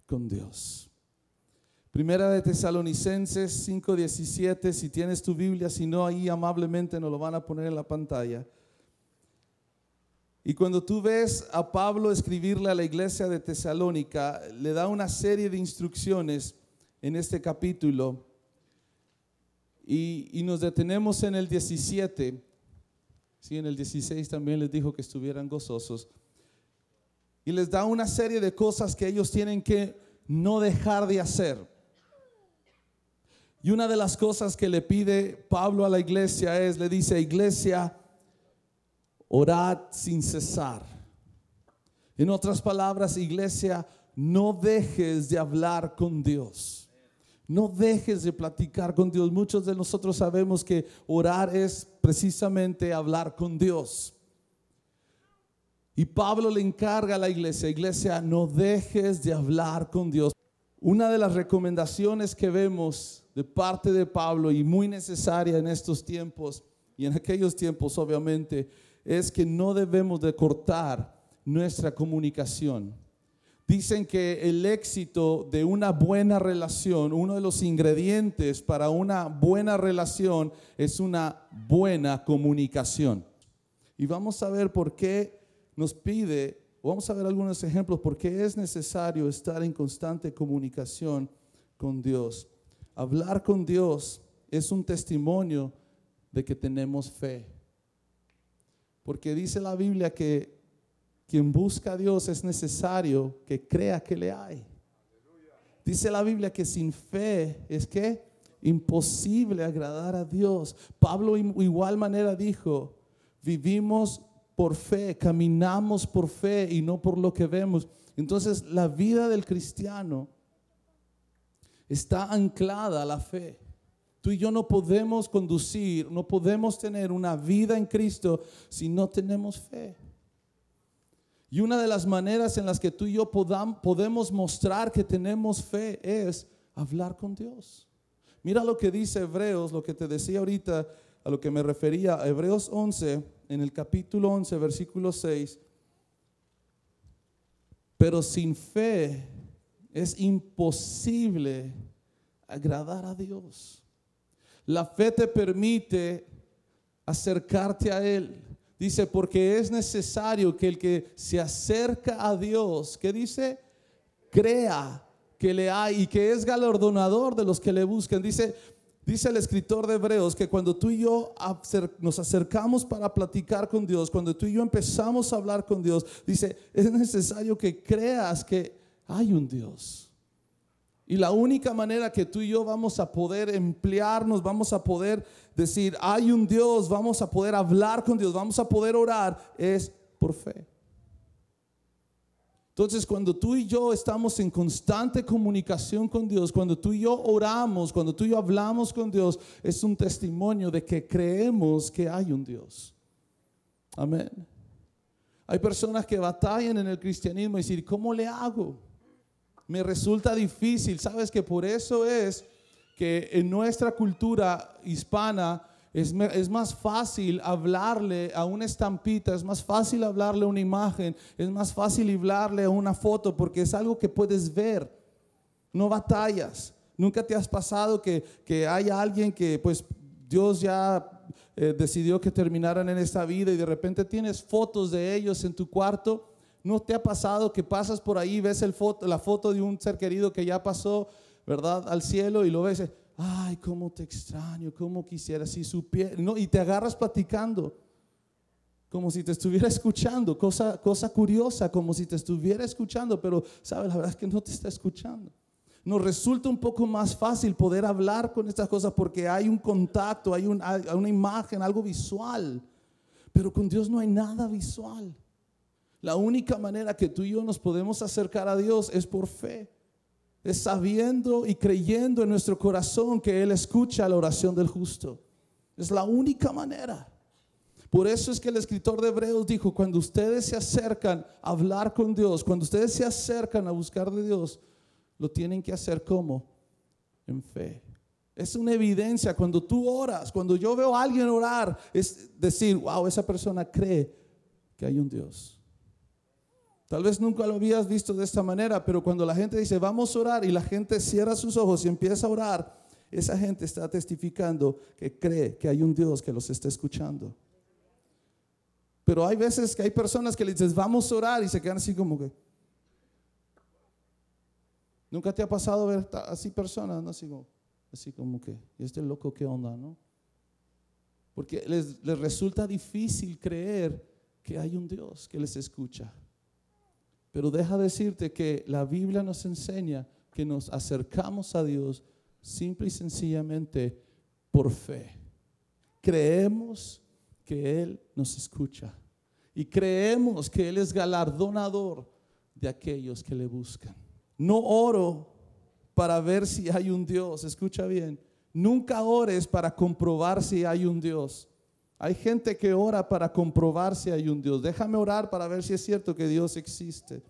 con Dios. Primera de Tesalonicenses 5:17, si tienes tu Biblia, si no, ahí amablemente nos lo van a poner en la pantalla. Y cuando tú ves a Pablo escribirle a la iglesia de Tesalónica, le da una serie de instrucciones en este capítulo. Y nos detenemos en el 17. Sí, en el 16 también les dijo que estuvieran gozosos. Y les da una serie de cosas que ellos tienen que no dejar de hacer. Y una de las cosas que le pide Pablo a la iglesia es, le dice: iglesia, orad sin cesar. En otras palabras, iglesia, no dejes de hablar con Dios. No dejes de platicar con Dios. Muchos de nosotros sabemos que orar es precisamente hablar con Dios. Y Pablo le encarga a la iglesia: iglesia, no dejes de hablar con Dios. Una de las recomendaciones que vemos de parte de Pablo, y muy necesaria en estos tiempos y en aquellos tiempos obviamente, es que no debemos de cortar nuestra comunicación. Dicen que el éxito de una buena relación, uno de los ingredientes para una buena relación es una buena comunicación. Y vamos a ver por qué nos pide, vamos a ver algunos ejemplos por qué es necesario estar en constante comunicación con Dios. Hablar con Dios es un testimonio de que tenemos fe. Porque dice la Biblia que quien busca a Dios es necesario que crea que le hay. Dice la Biblia que sin fe es que imposible agradar a Dios. Pablo igual manera dijo: vivimos por fe, caminamos por fe y no por lo que vemos. Entonces la vida del cristiano está anclada a la fe. Tú y yo no podemos conducir, no podemos tener una vida en Cristo si no tenemos fe. Y una de las maneras en las que tú y yo podemos mostrar que tenemos fe es hablar con Dios. Mira lo que dice Hebreos, lo que te decía ahorita, a lo que me refería, Hebreos 11, en el capítulo 11, versículo 6. Pero sin fe es imposible agradar a Dios. La fe te permite acercarte a Él. Dice, porque es necesario que el que se acerca a Dios, ¿qué dice? Crea que le hay y que es galardonador de los que le buscan. Dice el escritor de Hebreos que cuando tú y yo nos acercamos para platicar con Dios, cuando tú y yo empezamos a hablar con Dios, dice, es necesario que creas que hay un Dios. Y la única manera que tú y yo vamos a poder emplearnos, vamos a poder decir, hay un Dios, vamos a poder hablar con Dios, vamos a poder orar, es por fe. Entonces, cuando tú y yo estamos en constante comunicación con Dios, cuando tú y yo oramos, cuando tú y yo hablamos con Dios, es un testimonio de que creemos que hay un Dios. Amén. Hay personas que batallan en el cristianismo y decir, ¿cómo le hago? Me resulta difícil. Sabes que por eso es que en nuestra cultura hispana es más fácil hablarle a una estampita, es más fácil hablarle a una imagen, es más fácil hablarle a una foto porque es algo que puedes ver, no batallas. ¿Nunca te has pasado que hay alguien que pues Dios ya decidió que terminaran en esta vida y de repente tienes fotos de ellos en tu cuarto? ¿No te ha pasado que pasas por ahí y ves la foto de un ser querido que ya pasó, ¿verdad?, al cielo y lo ves? Ay, cómo te extraño, cómo quisiera si supiera, ¿no? Y te agarras platicando como si te estuviera escuchando, cosa curiosa, como si te estuviera escuchando, pero sabes, la verdad es que no te está escuchando. Nos resulta un poco más fácil poder hablar con estas cosas porque hay un contacto, hay una imagen, algo visual, pero con Dios no hay nada visual. La única manera que tú y yo nos podemos acercar a Dios es por fe. Es sabiendo y creyendo en nuestro corazón que Él escucha la oración del justo. Es la única manera. Por eso es que el escritor de Hebreos dijo, cuando ustedes se acercan a hablar con Dios, cuando ustedes se acercan a buscar de Dios, lo tienen que hacer ¿cómo? En fe. Es una evidencia cuando tú oras, cuando yo veo a alguien orar, es decir, wow, esa persona cree que hay un Dios. Tal vez nunca lo habías visto de esta manera, pero cuando la gente dice vamos a orar y la gente cierra sus ojos y empieza a orar, esa gente está testificando que cree que hay un Dios que los está escuchando. Pero hay veces que hay personas que le dices vamos a orar y se quedan así como que. ¿Nunca te ha pasado ver así personas, no? Así como que, ¿y este loco qué onda, no? Porque les resulta difícil creer que hay un Dios que les escucha. Pero deja decirte que la Biblia nos enseña que nos acercamos a Dios simple y sencillamente por fe. Creemos que Él nos escucha y creemos que Él es galardonador de aquellos que le buscan. No oro para ver si hay un Dios, escucha bien. Nunca ores para comprobar si hay un Dios. Hay gente que ora para comprobar si hay un Dios. Déjame orar para ver si es cierto que Dios existe.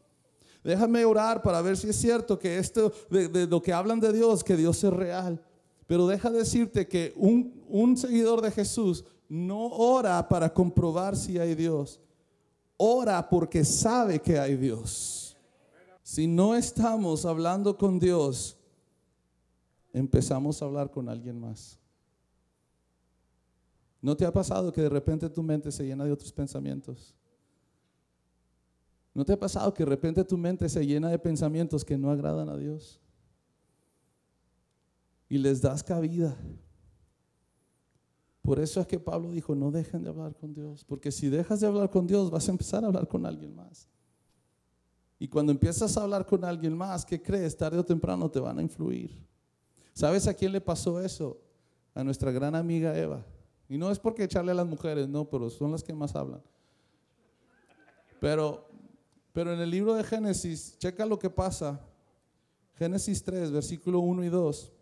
Déjame orar para ver si es cierto que esto de lo que hablan de Dios, que Dios es real. Pero deja decirte que un seguidor de Jesús no ora para comprobar si hay Dios. Ora porque sabe que hay Dios. Si no estamos hablando con Dios, empezamos a hablar con alguien más. ¿No te ha pasado que de repente tu mente se llena de otros pensamientos? ¿No te ha pasado que de repente tu mente se llena de pensamientos que no agradan a Dios? Y les das cabida. Por eso es que Pablo dijo, no dejen de hablar con Dios. Porque si dejas de hablar con Dios, vas a empezar a hablar con alguien más. Y cuando empiezas a hablar con alguien más, ¿qué crees? Tarde o temprano te van a influir. ¿Sabes a quién le pasó eso? A nuestra gran amiga Eva. Y no es porque echarle a las mujeres, no, pero son las que más hablan. Pero en el libro de Génesis, checa lo que pasa. Génesis 3, versículo 1 y 2.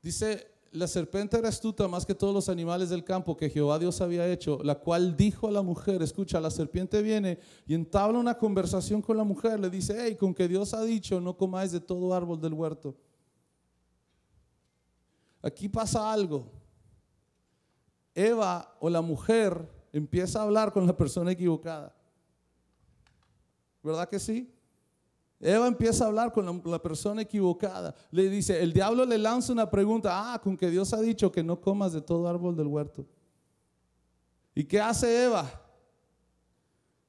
Dice, la serpiente era astuta más que todos los animales del campo que Jehová Dios había hecho, la cual dijo a la mujer, escucha, la serpiente viene y entabla una conversación con la mujer, le dice, hey, con que Dios ha dicho, no comáis de todo árbol del huerto. Aquí pasa algo. Eva o la mujer empieza a hablar con la persona equivocada. ¿Verdad que sí? Eva empieza a hablar con la persona equivocada. Le dice, el diablo le lanza una pregunta, con que Dios ha dicho que no comas de todo árbol del huerto. ¿Y qué hace Eva?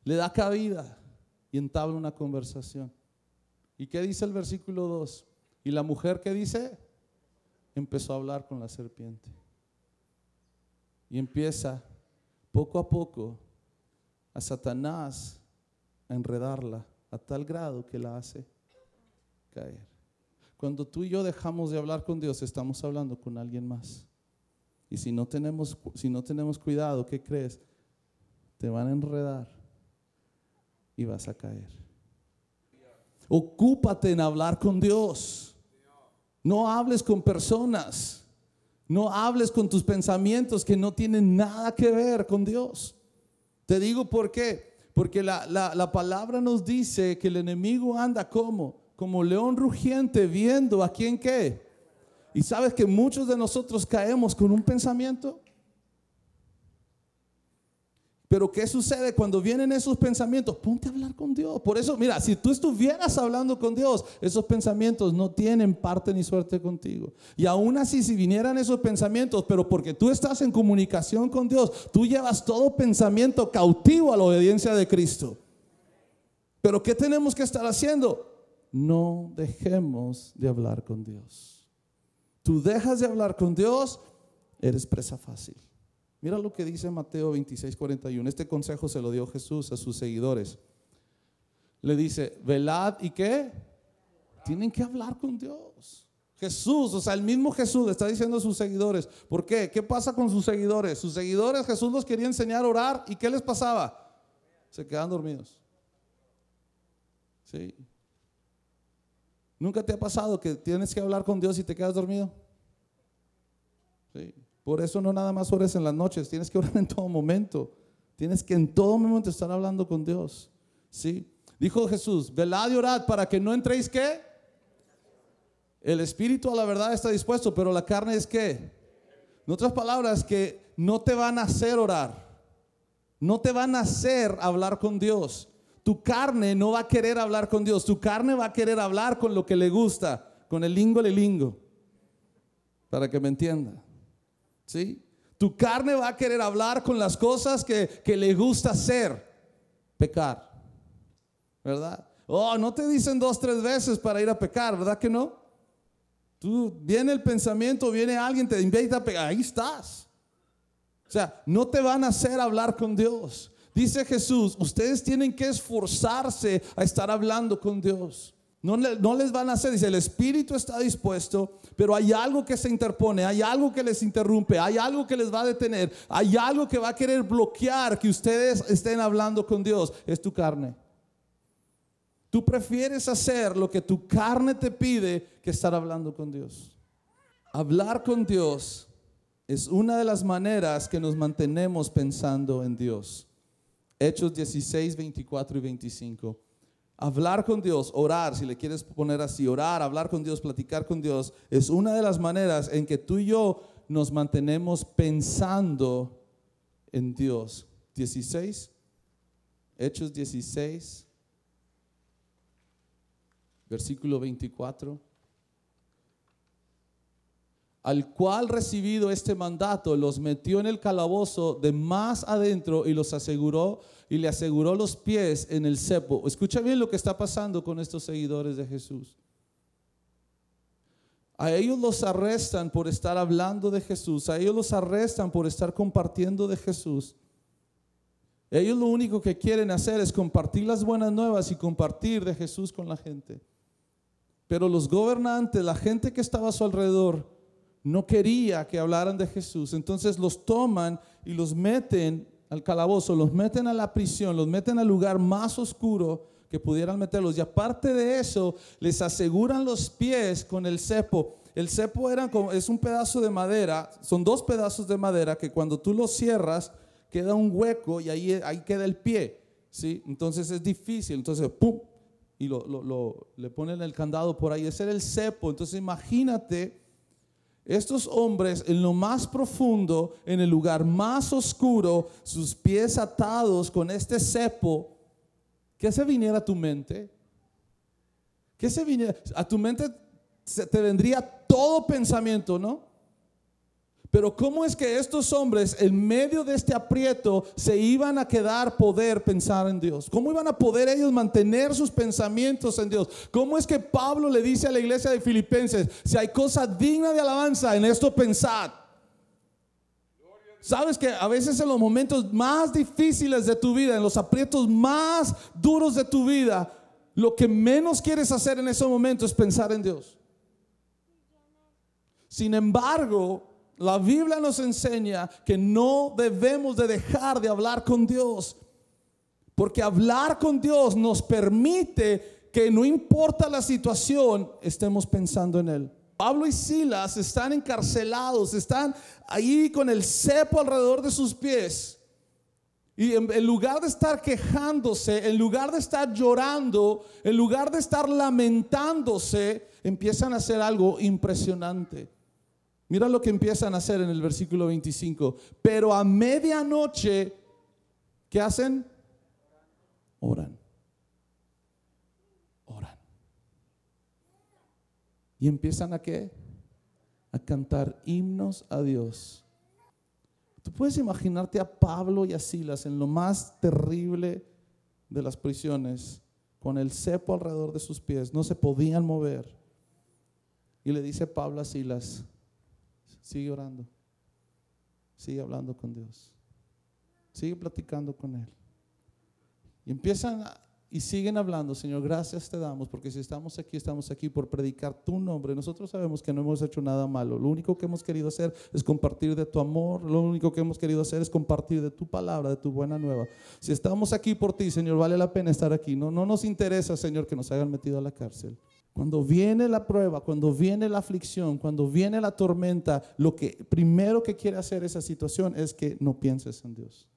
Le da cabida y entabla una conversación. ¿Y qué dice el versículo 2? ¿Y la mujer qué dice? Empezó a hablar con la serpiente. Y empieza poco a poco a Satanás a enredarla a tal grado que la hace caer. Cuando tú y yo dejamos de hablar con Dios, estamos hablando con alguien más. Y si no tenemos cuidado, ¿qué crees? Te van a enredar y vas a caer. Ocúpate en hablar con Dios. No hables con personas. No hables con tus pensamientos que no tienen nada que ver con Dios. Te digo por qué. Porque la palabra nos dice que el enemigo anda como león rugiente viendo a quién qué. Y sabes que muchos de nosotros caemos con un pensamiento. Pero ¿qué sucede cuando vienen esos pensamientos? Ponte a hablar con Dios. Por eso, mira, si tú estuvieras hablando con Dios, esos pensamientos no tienen parte ni suerte contigo. Y aún así, si vinieran esos pensamientos, pero porque tú estás en comunicación con Dios, tú llevas todo pensamiento cautivo a la obediencia de Cristo. Pero ¿qué tenemos que estar haciendo? No dejemos de hablar con Dios. Tú dejas de hablar con Dios, eres presa fácil. Mira lo que dice Mateo 26, 41. Este consejo se lo dio Jesús a sus seguidores. Le dice, velad y ¿qué? Tienen que hablar con Dios. Jesús, o sea, el mismo Jesús le está diciendo a sus seguidores. ¿Por qué? ¿Qué pasa con sus seguidores? Sus seguidores, Jesús los quería enseñar a orar. ¿Y qué les pasaba? Se quedaban dormidos. Sí. ¿Nunca te ha pasado que tienes que hablar con Dios y te quedas dormido? Sí. Por eso no nada más ores en las noches, tienes que orar en todo momento. Tienes que en todo momento estar hablando con Dios. ¿Sí? Dijo Jesús, velad y orad para que no entréis ¿qué? El espíritu a la verdad está dispuesto, pero la carne es ¿qué? En otras palabras, que no te van a hacer orar. No te van a hacer hablar con Dios. Tu carne no va a querer hablar con Dios. Tu carne va a querer hablar con lo que le gusta, con el lingo, para que me entienda. ¿Sí? Tu carne va a querer hablar con las cosas que le gusta hacer, pecar, ¿verdad? Oh, no te dicen 2, 3 veces para ir a pecar, ¿verdad que no? Tú, viene el pensamiento, viene alguien, te invita a pecar, ahí estás. O sea, no te van a hacer hablar con Dios. Dice Jesús, ustedes tienen que esforzarse a estar hablando con Dios. No les van a hacer, dice, el espíritu está dispuesto, pero hay algo que se interpone, hay algo que les interrumpe, hay algo que les va a detener, hay algo que va a querer bloquear que ustedes estén hablando con Dios. Es tu carne. Tú prefieres hacer lo que tu carne te pide que estar hablando con Dios. Hablar con Dios es una de las maneras que nos mantenemos pensando en Dios. Hechos 16, 24 y 25. Hablar con Dios, orar, si le quieres poner así, orar, hablar con Dios, platicar con Dios, es una de las maneras en que tú y yo nos mantenemos pensando en Dios. 16, Hechos 16, versículo 24. Al cual, recibido este mandato, los metió en el calabozo de más adentro y los aseguró y le aseguró los pies en el cepo. Escucha bien lo que está pasando con estos seguidores de Jesús. A ellos los arrestan por estar hablando de Jesús. A ellos los arrestan por estar compartiendo de Jesús. Ellos lo único que quieren hacer es compartir las buenas nuevas y compartir de Jesús con la gente. Pero los gobernantes, la gente que estaba a su alrededor, no quería que hablaran de Jesús. Entonces los toman y los meten al calabozo, los meten a la prisión, los meten al lugar más oscuro que pudieran meterlos. Y aparte de eso, les aseguran los pies con el cepo. El cepo es un pedazo de madera, son 2 pedazos de madera que cuando tú los cierras, queda un hueco y ahí queda el pie, ¿sí? Entonces es difícil. Entonces, ¡pum! Y le ponen el candado por ahí. Ese era el cepo. Entonces imagínate estos hombres en lo más profundo, en el lugar más oscuro, sus pies atados con este cepo. ¿Qué se viniera a tu mente? ¿Qué se viniera? A tu mente te vendría todo pensamiento, ¿no? Pero ¿cómo es que estos hombres en medio de este aprieto se iban a poder pensar en Dios? ¿Cómo iban a poder ellos mantener sus pensamientos en Dios? ¿Cómo es que Pablo le dice a la iglesia de Filipenses, si hay cosa digna de alabanza, en esto pensad? Sabes que a veces en los momentos más difíciles de tu vida, en los aprietos más duros de tu vida, lo que menos quieres hacer en ese momento es pensar en Dios. Sin embargo, la Biblia nos enseña que no debemos de dejar de hablar con Dios, porque hablar con Dios nos permite que no importa la situación, estemos pensando en Él. Pablo y Silas están encarcelados, están ahí con el cepo alrededor de sus pies. Y en lugar de estar quejándose, en lugar de estar llorando, en lugar de estar lamentándose, empiezan a hacer algo impresionante. Mira lo que empiezan a hacer en el versículo 25. Pero a medianoche, ¿qué hacen? Oran. Oran. Y empiezan ¿a qué? A cantar himnos a Dios. Tú puedes imaginarte a Pablo y a Silas en lo más terrible de las prisiones, con el cepo alrededor de sus pies, no se podían mover. Y le dice Pablo a Silas, sigue orando, sigue hablando con Dios, sigue platicando con Él. Y empiezan y siguen hablando. Señor, gracias te damos, porque si estamos aquí por predicar tu nombre. Nosotros sabemos que no hemos hecho nada malo. Lo único que hemos querido hacer es compartir de tu amor. Lo único que hemos querido hacer es compartir de tu palabra, de tu buena nueva. Si estamos aquí por ti, Señor, vale la pena estar aquí. No nos interesa, Señor, que nos hayan metido a la cárcel. Cuando viene la prueba, cuando viene la aflicción, cuando viene la tormenta, lo que primero que quiere hacer esa situación es que no pienses en Dios.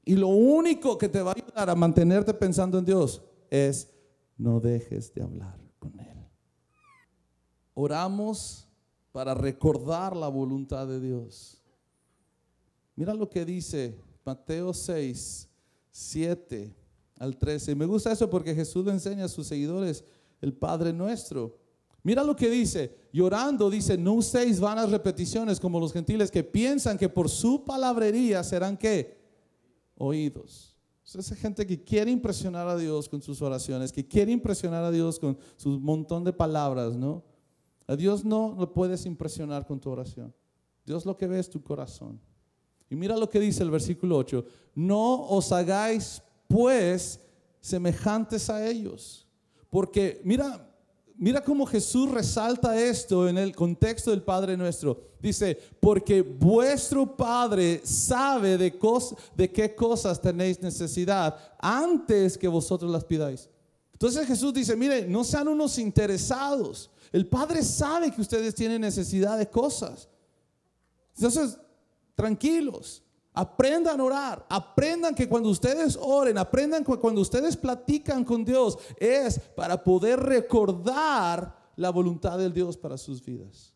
Y lo único que te va a ayudar a mantenerte pensando en Dios es no dejes de hablar con Él. Oramos para recordar la voluntad de Dios. Mira lo que dice Mateo 6, 7 al 13. Me gusta eso porque Jesús le enseña a sus seguidores el Padre Nuestro. Mira lo que dice, llorando, dice, no uséis vanas repeticiones como los gentiles que piensan que por su palabrería serán ¿qué? Oídos. Esa gente que quiere impresionar a Dios con sus oraciones, que quiere impresionar a Dios con su montón de palabras, ¿no? A Dios no lo puedes impresionar con tu oración. Dios lo que ve es tu corazón. Y mira lo que dice el versículo 8. No os hagáis pues semejantes a ellos. Porque mira cómo Jesús resalta esto en el contexto del Padre Nuestro. Dice, porque vuestro Padre sabe de qué cosas tenéis necesidad antes que vosotros las pidáis. Entonces Jesús dice, mire, no sean unos interesados. El Padre sabe que ustedes tienen necesidad de cosas. Entonces, tranquilos, aprendan a orar, aprendan que cuando ustedes oren, aprendan que cuando ustedes platican con Dios es para poder recordar la voluntad del Dios para sus vidas.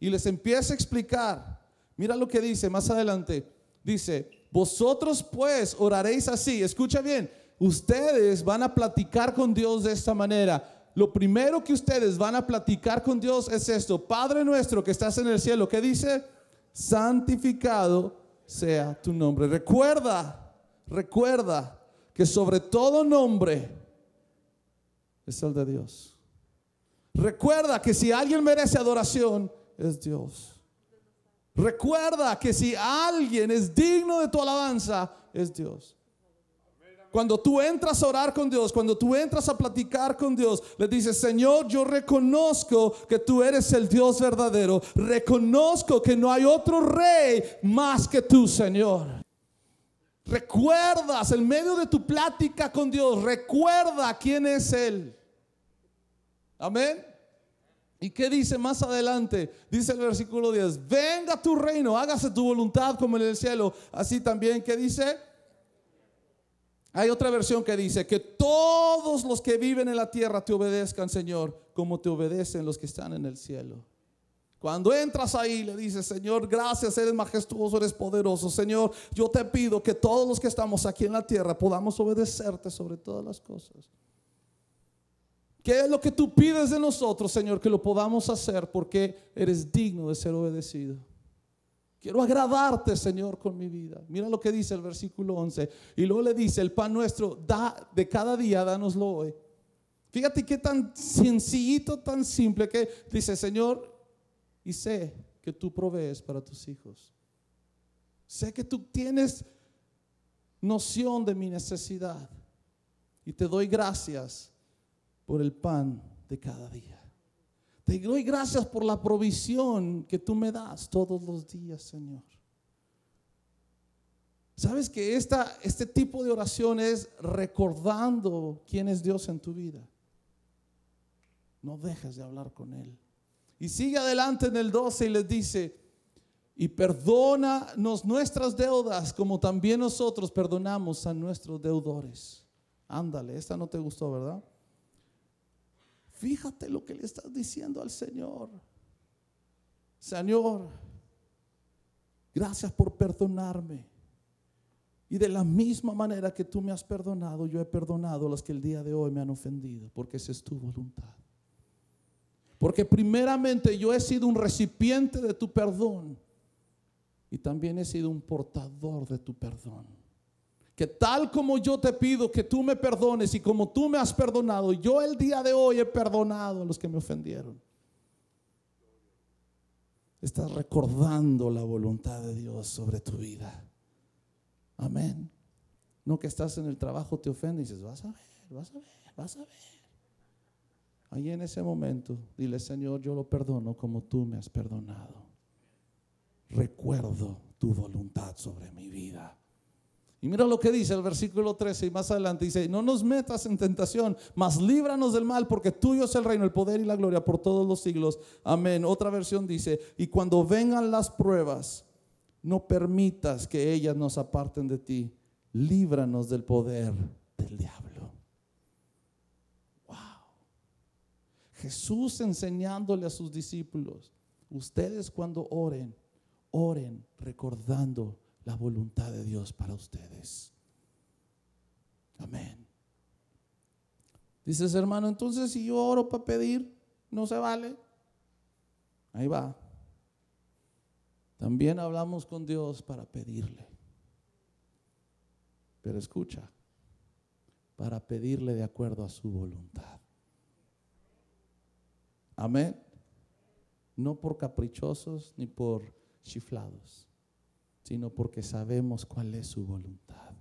Y les empieza a explicar, mira lo que dice más adelante, dice, vosotros pues oraréis así, escucha bien, ustedes van a platicar con Dios de esta manera. Lo primero que ustedes van a platicar con Dios es esto, Padre nuestro que estás en el cielo, ¿qué dice? Santificado sea tu nombre. Recuerda que sobre todo nombre es el de Dios. Recuerda que si alguien merece adoración, es Dios. Recuerda que si alguien es digno de tu alabanza, es Dios. Cuando tú entras a orar con Dios, cuando tú entras a platicar con Dios, le dices, Señor, yo reconozco que tú eres el Dios verdadero. Reconozco que no hay otro rey más que tú, Señor. Recuerdas en medio de tu plática con Dios, recuerda quién es Él. Amén. ¿Y qué dice más adelante? Dice el versículo 10, venga tu reino, hágase tu voluntad como en el cielo. Así también, ¿qué dice? Hay otra versión que dice que todos los que viven en la tierra te obedezcan, Señor, como te obedecen los que están en el cielo. Cuando entras ahí le dices, Señor, gracias, eres majestuoso, eres poderoso. Señor, yo te pido que todos los que estamos aquí en la tierra podamos obedecerte sobre todas las cosas. ¿Qué es lo que tú pides de nosotros, Señor? Que lo podamos hacer porque eres digno de ser obedecido. Quiero agradarte, Señor, con mi vida. Mira lo que dice el versículo 11. Y luego le dice, el pan nuestro de cada día, dánoslo hoy. Fíjate qué tan sencillito, tan simple que dice, Señor, y sé que tú provees para tus hijos. Sé que tú tienes noción de mi necesidad. Y te doy gracias por el pan de cada día. Te doy gracias por la provisión que tú me das todos los días, Señor. ¿Sabes que este tipo de oración es recordando quién es Dios en tu vida? No dejes de hablar con Él. Y sigue adelante en el 12 y les dice, y perdónanos nuestras deudas como también nosotros perdonamos a nuestros deudores. Ándale, esta no te gustó, ¿verdad? Fíjate lo que le estás diciendo al Señor. Señor, gracias por perdonarme. Y de la misma manera que tú me has perdonado, yo he perdonado a los que el día de hoy me han ofendido, porque esa es tu voluntad. Porque primeramente yo he sido un recipiente de tu perdón y también he sido un portador de tu perdón. Que tal como yo te pido que tú me perdones y como tú me has perdonado, yo el día de hoy he perdonado a los que me ofendieron. Estás recordando la voluntad de Dios sobre tu vida. Amén. No que estás en el trabajo, te ofende y dices, vas a ver. Ahí en ese momento, dile, Señor, yo lo perdono como tú me has perdonado. Recuerdo tu voluntad sobre mi vida. Y mira lo que dice el versículo 13 y más adelante dice, no nos metas en tentación, mas líbranos del mal, porque tuyo es el reino, el poder y la gloria por todos los siglos. Amén. Otra versión dice, y cuando vengan las pruebas, no permitas que ellas nos aparten de ti. Líbranos del poder del diablo. Wow. Jesús enseñándole a sus discípulos, ustedes cuando oren recordando la voluntad de Dios para ustedes. Amén. Dices, hermano, entonces si yo oro para pedir, ¿no se vale? Ahí va. También hablamos con Dios para pedirle. Pero escucha, para pedirle de acuerdo a su voluntad. Amén. No por caprichosos ni por chiflados, sino porque sabemos cuál es su voluntad.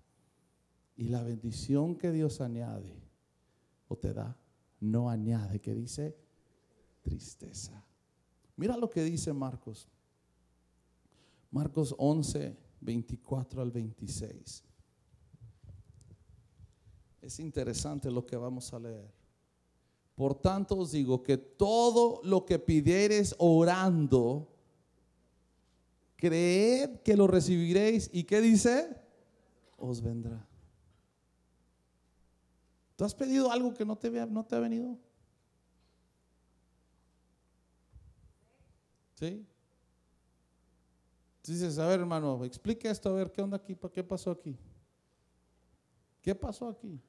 Y la bendición que Dios añade o te da, no añade, que dice tristeza. Mira lo que dice Marcos. Marcos 11, 24 al 26. Es interesante lo que vamos a leer. Por tanto os digo que todo lo que pidiereis orando, creed que lo recibiréis. ¿Y qué dice? Os vendrá. ¿Tú has pedido algo que no te ha venido? ¿Sí? Tú dices, a ver, hermano, explique esto, a ver, ¿qué onda aquí? ¿Qué pasó aquí? ¿Qué pasó aquí?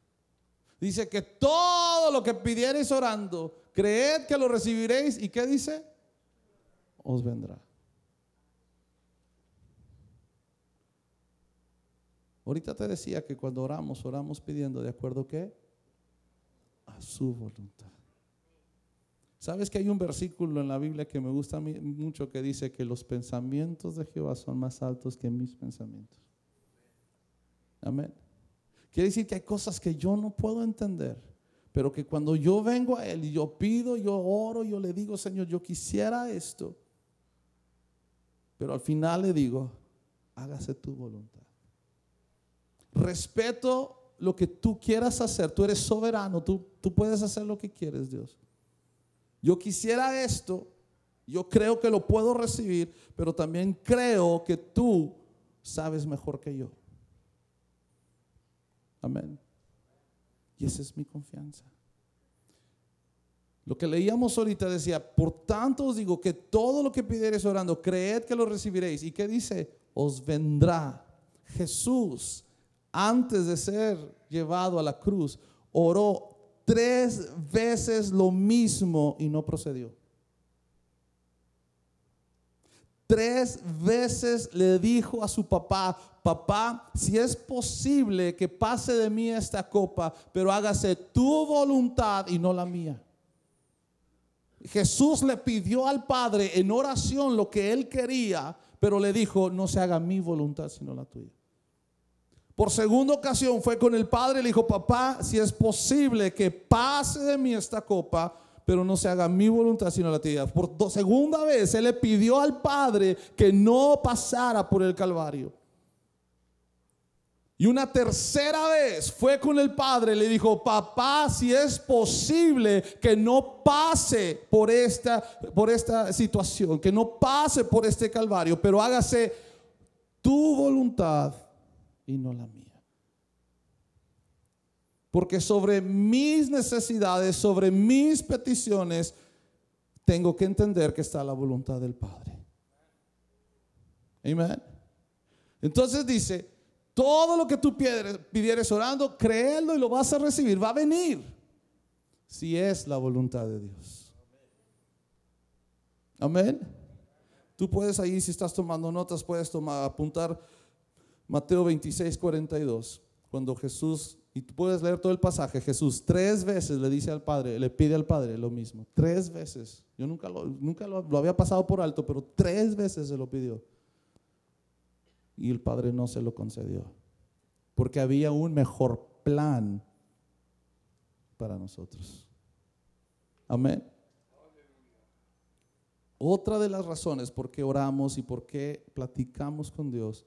Dice que todo lo que pidiereis orando, creed que lo recibiréis. ¿Y qué dice? Os vendrá. Ahorita te decía que cuando oramos pidiendo de acuerdo ¿a qué? A su voluntad. ¿Sabes que hay un versículo en la Biblia que me gusta a mí mucho que dice que los pensamientos de Jehová son más altos que mis pensamientos? Amén. Quiere decir que hay cosas que yo no puedo entender, pero que cuando yo vengo a Él y yo pido, yo oro, yo le digo, Señor, yo quisiera esto, pero al final le digo, hágase tu voluntad. Respeto lo que tú quieras hacer. Tú eres soberano, tú puedes hacer lo que quieres, Dios. Yo quisiera esto, yo creo que lo puedo recibir, pero también creo que tú sabes mejor que yo. Amén. Y esa es mi confianza. Lo que leíamos ahorita decía, por tanto os digo que todo lo que pidiereis orando, creed que lo recibiréis. ¿Y qué dice? Os vendrá. Jesús, antes de ser llevado a la cruz, oró 3 veces lo mismo y no procedió. 3 veces le dijo a su papá, papá, si es posible que pase de mí esta copa, pero hágase tu voluntad y no la mía. Jesús le pidió al Padre en oración lo que él quería, pero le dijo, no se haga mi voluntad sino la tuya. Por segunda ocasión fue con el Padre y le dijo, papá, si es posible que pase de mí esta copa, pero no se haga mi voluntad sino la tuya. Por segunda vez él le pidió al Padre que no pasara por el Calvario. Y una tercera vez fue con el Padre y le dijo, papá, si es posible que no pase por esta situación, que no pase por este Calvario, pero hágase tu voluntad y no la mía. Porque sobre mis necesidades, sobre mis peticiones, tengo que entender que está la voluntad del Padre. Amén. Entonces dice, todo lo que tú pidieres orando, créelo y lo vas a recibir, va a venir, si es la voluntad de Dios. Amén. Tú puedes ahí, si estás tomando notas, puedes apuntar Mateo 26, 42, cuando Jesús, y tú puedes leer todo el pasaje, Jesús 3 veces le dice al Padre, le pide al Padre lo mismo, 3 veces. Yo nunca lo había pasado por alto, pero 3 veces se lo pidió. Y el Padre no se lo concedió, porque había un mejor plan para nosotros. Amén. Otra de las razones por qué oramos y por qué platicamos con Dios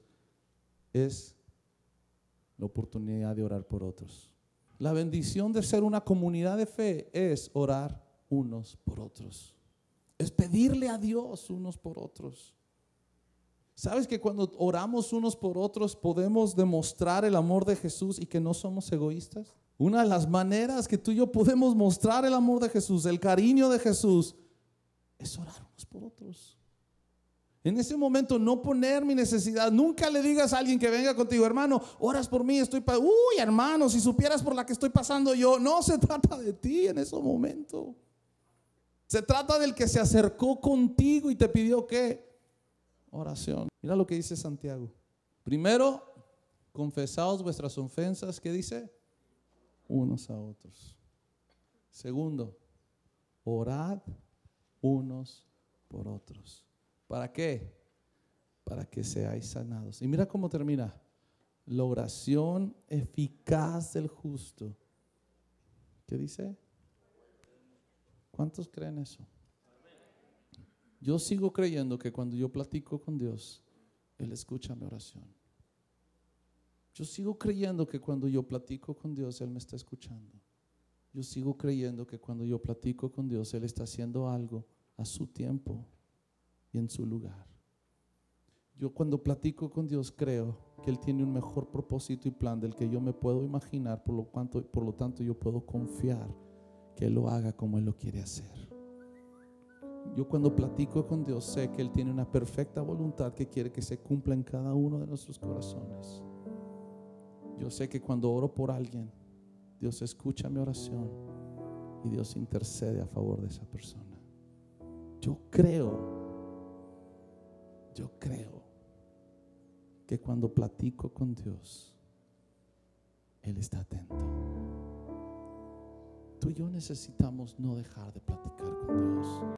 es la oportunidad de orar por otros. La bendición de ser una comunidad de fe es orar unos por otros. Es pedirle a Dios unos por otros. ¿Sabes que cuando oramos unos por otros podemos demostrar el amor de Jesús y que no somos egoístas? Una de las maneras que tú y yo podemos mostrar el amor de Jesús, el cariño de Jesús, es orar unos por otros. En ese momento no poner mi necesidad. Nunca le digas a alguien que venga contigo, hermano, oras por mí, uy, hermano, si supieras por la que estoy pasando yo. No se trata de ti en ese momento. Se trata del que se acercó contigo y te pidió ¿qué? Oración. Mira lo que dice Santiago. Primero, confesaos vuestras ofensas, ¿qué dice? Unos a otros. Segundo, orad unos por otros. ¿Para qué? Para que seáis sanados. Y mira cómo termina. La oración eficaz del justo. ¿Qué dice? ¿Cuántos creen eso? Yo sigo creyendo que cuando yo platico con Dios, Él escucha mi oración. Yo sigo creyendo que cuando yo platico con Dios, Él me está escuchando. Yo sigo creyendo que cuando yo platico con Dios, Él está haciendo algo a su tiempo y en su lugar. Yo cuando platico con Dios creo que Él tiene un mejor propósito y plan del que yo me puedo imaginar, por lo tanto yo puedo confiar que Él lo haga como Él lo quiere hacer. Yo cuando platico con Dios sé que Él tiene una perfecta voluntad que quiere que se cumpla en cada uno de nuestros corazones. Yo sé que cuando oro por alguien, Dios escucha mi oración y Dios intercede a favor de esa persona. Yo creo que cuando platico con Dios, Él está atento. Tú y yo necesitamos no dejar de platicar con Dios.